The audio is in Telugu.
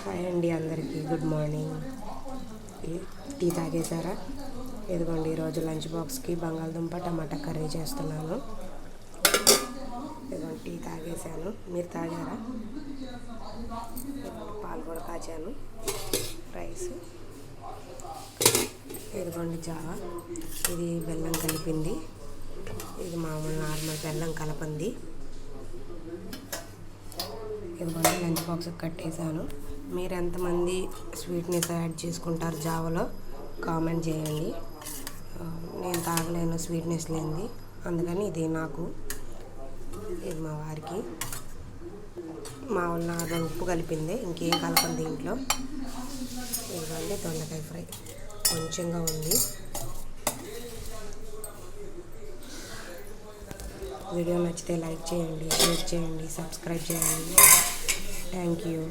హాయ్ అండి, అందరికీ గుడ్ మార్నింగ్. టీ తాగేశారా? ఇదిగోండి, ఈరోజు లంచ్ బాక్స్కి బంగాళదుంప టమాటా కర్రీ చేస్తున్నాను. ఇదిగోండి, టీ తాగేశాను. మీరు తాగారా? పాలు కూడా కాచాను. రైస్, ఇదిగోండి జావా. ఇది బెల్లం కలిపింది. ఇది మామూలు నార్మల్ బెల్లం కలపంది. ఇదిగోండి లంచ్ బాక్స్కి కట్టేశాను. మీరు ఎంతమంది స్వీట్నెస్ యాడ్ చేసుకుంటారు జావలో కామెంట్ చేయండి. నేను తాగలేను స్వీట్నెస్ లేనిది, అందుకని ఇది నాకు, ఇది మా వారికి. మా వాళ్ళ నార్మల్ ఉప్పు కలిపింది, ఇంకేం కలపండి దీంట్లో. ఇదిగోండి దొండకాయ ఫ్రై కొంచెంగా ఉంది. వీడియో నచ్చితే లైక్ చేయండి, షేర్ చేయండి, సబ్స్క్రైబ్ చేయండి. Thank you.